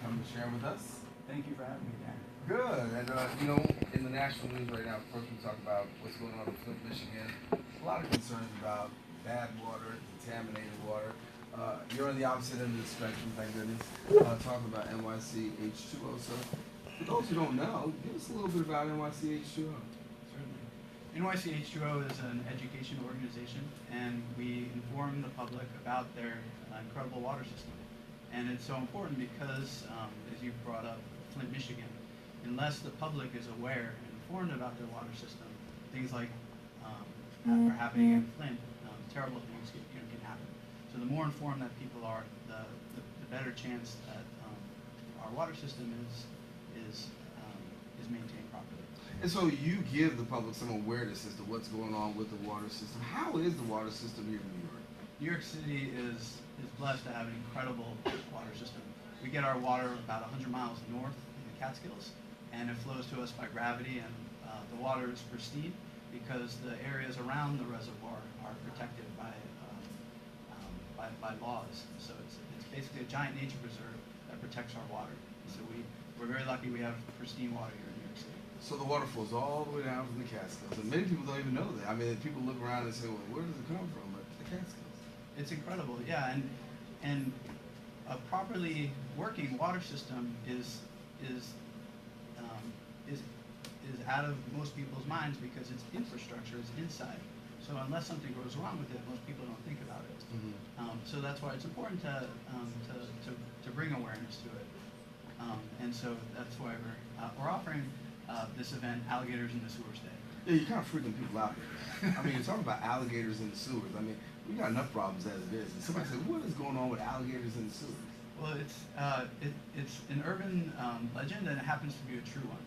come to share with us. Thank you for having me, Daren. Good. And, in the national news right now, of course, we talk about what's going on in Flint, Michigan. A lot of concerns about bad water, contaminated water. You're on the opposite end of the spectrum, thank goodness. Talking about NYC H2O. So, for those who don't know, give us a little bit about NYC H2O. Certainly. NYC H2O is an education organization, and we inform the public about their incredible water system. And it's so important because, as you brought up, Flint, Michigan, unless the public is aware and informed about their water system, things like are happening in Flint, terrible things can happen. So the more informed that people are, the better chance that our water system is maintained properly. And so you give the public some awareness as to what's going on with the water system. How is the water system here in New York? New York City is blessed to have an incredible water system. We get our water about 100 miles north in the Catskills, and it flows to us by gravity, and the water is pristine because the areas around the reservoir are protected by laws. So it's basically a giant nature preserve that protects our water. So we're very lucky we have pristine water here in New York City. So the water flows all the way down from the Catskills, and many people don't even know that. I mean, people look around and say, well, where does it come from? But the Catskills. It's incredible, yeah, and a properly working water system is out of most people's minds because its infrastructure is inside. So unless something goes wrong with it, most people don't think about it. Mm-hmm. So that's why it's important to bring awareness to it. And so that's why we're offering this event, Alligators in the Sewers Day. Yeah, you're kind of freaking people out here. I mean, you're talking about alligators in the sewers. I mean, we got enough problems as it is. And somebody said, what is going on with alligators in the sewers? Well, it's an urban legend, and it happens to be a true one.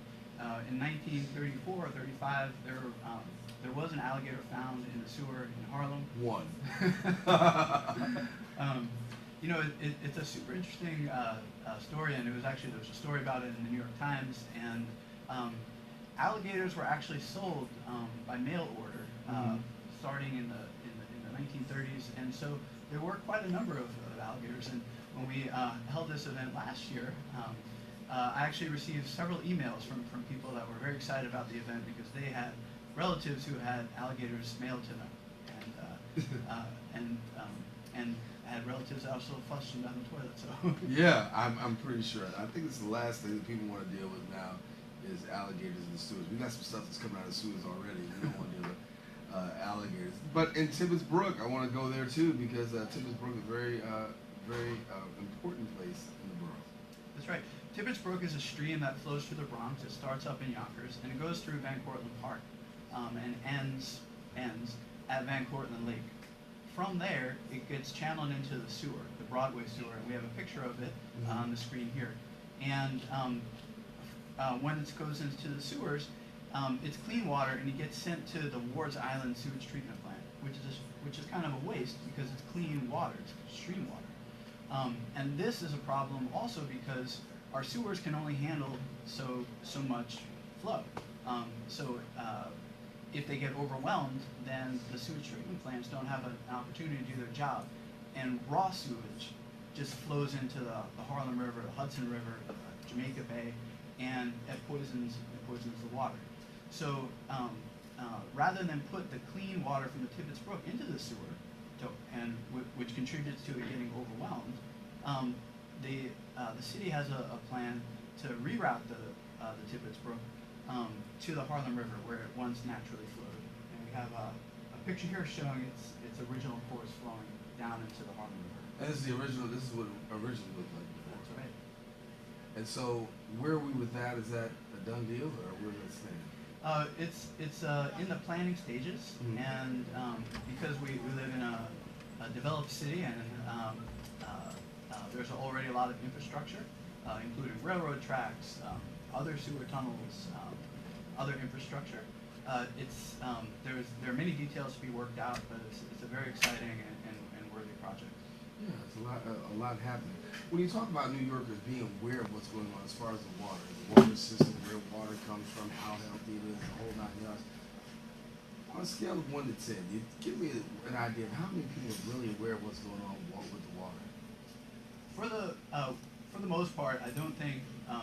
In 1934 or 35, there was an alligator found in a sewer in Harlem. One. It's a super interesting story, and there was a story about it in the New York Times, and alligators were actually sold by mail order starting in the 1930s, and so there were quite a number of alligators. And when we held this event last year, I actually received several emails from people that were very excited about the event because they had relatives who had alligators mailed to them, and had relatives that also flushed them down the toilet. So yeah, I'm pretty sure. I think it's the last thing that people want to deal with now is alligators in the sewers. We got some stuff that's coming out of the sewers already. We don't want to deal with alligators. But in Tibbetts Brook, I want to go there too because Tibbetts Brook is a very important place in the borough. That's right. Tibbetts Brook is a stream that flows through the Bronx. It starts up in Yonkers, and it goes through Van Cortlandt Park and ends at Van Cortlandt Lake. From there, it gets channeled into the sewer, the Broadway sewer, and we have a picture of it on the screen here. And when it goes into the sewers, it's clean water, and it gets sent to the Ward's Island sewage treatment plant, which is kind of a waste because it's clean water, it's stream water. And this is a problem also because our sewers can only handle so much flow. If they get overwhelmed, then the sewage treatment plants don't have an opportunity to do their job. And raw sewage just flows into the Harlem River, the Hudson River, the Jamaica Bay, and it poisons the water. So rather than put the clean water from the Tibbetts Brook into the sewer, which contributes to it getting overwhelmed, the city has a plan to reroute the Tibbetts Brook to the Harlem River where it once naturally flowed. And we have a picture here showing its original course flowing down into the Harlem River. And this is what it originally looked like before. That's right. And so where are we with that? Is that a done deal or where does it stand? It's in the planning stages, and because we live in a developed city, and there's already a lot of infrastructure, including railroad tracks, other sewer tunnels, other infrastructure. There are many details to be worked out, but it's a very exciting and worthy project. Yeah, it's a lot happening. When you talk about New Yorkers being aware of what's going on as far as the water system, where water comes from, how healthy it is, the whole 9 yards. On a scale of 1 to 10, you give me an idea of how many people are really aware of what's going on with the water. For the most part, I don't think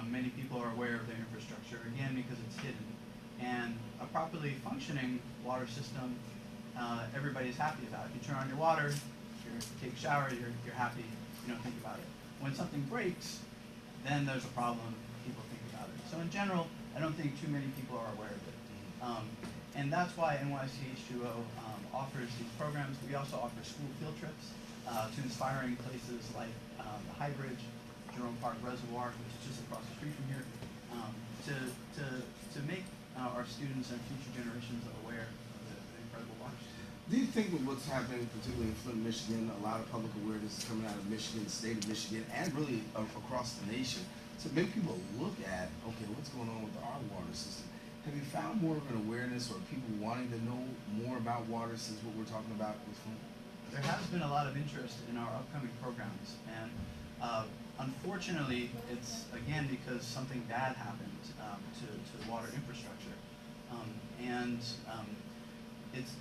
many people are aware of their infrastructure, again, because it's hidden. And a properly functioning water system, everybody's happy about. If you turn on your water, you take a shower, you're happy, you don't think about it. When something breaks, then there's a problem, people think about it. So in general, I don't think too many people are aware of it. And that's why NYC H2O offers these programs. We also offer school field trips to inspiring places like the High Bridge, Jerome Park Reservoir, which is just across the street from here, to make our students and future generations aware of the incredible water system. Do you think with what's happening, particularly in Flint, Michigan, a lot of public awareness is coming out of Michigan, the state of Michigan, and really across the nation, to make people look at, okay, what's going on with our water system? Have you found more of an awareness or people wanting to know more about water since what we're talking about with Flint? There has been a lot of interest in our upcoming programs, and unfortunately, it's again because something bad happened to water infrastructure, it's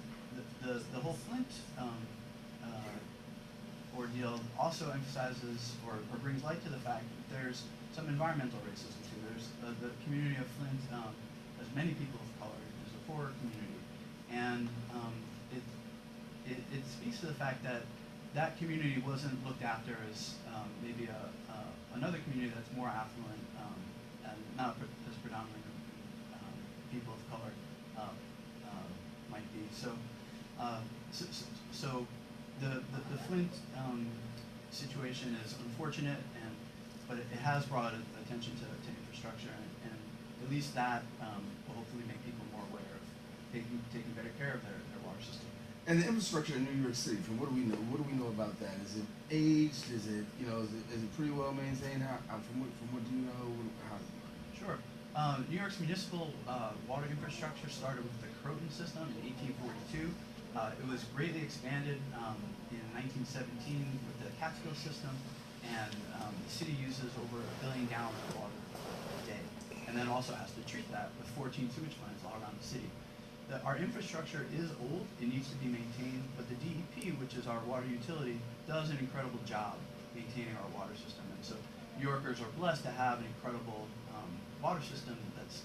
the whole Flint ordeal also emphasizes or brings light to the fact that there's some environmental racism too. There's the community of Flint has many people of color. There's a poor community, and it speaks to the fact that that community wasn't looked after as maybe another community that's more affluent and not as predominantly people of color might be. So the Flint situation is unfortunate, but it has brought attention to infrastructure, and at least that will hopefully make people more aware of taking better care of their water system. And the infrastructure in New York City, from what do we know? What do we know about that? Is it aged? Is it is it pretty well maintained? From what do you know? How does it work? Sure. New York's municipal water infrastructure started with the Croton system in 1842. It was greatly expanded in 1917 with the Catskill system, and the city uses over 1 billion gallons of water a day, and then also has to treat that with 14 sewage plants all around the city. Our infrastructure is old, it needs to be maintained, but the DEP, which is our water utility, does an incredible job maintaining our water system. And so New Yorkers are blessed to have an incredible water system that's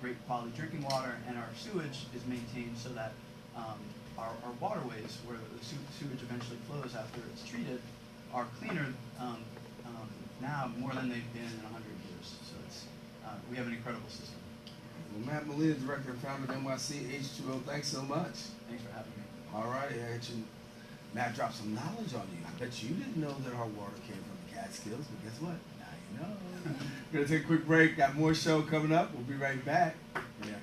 great quality drinking water, and our sewage is maintained so that our waterways, where the sewage eventually flows after it's treated, are cleaner now more than they've been in 100 years. So we have an incredible system. Well, Matt Molina, Director and Founder of NYC H2O, thanks so much. Thanks for having me. All right, Matt dropped some knowledge on you. I bet you didn't know that our water came from the Catskills, but guess what? Now you know. We're going to take a quick break. Got more show coming up. We'll be right back. Yeah.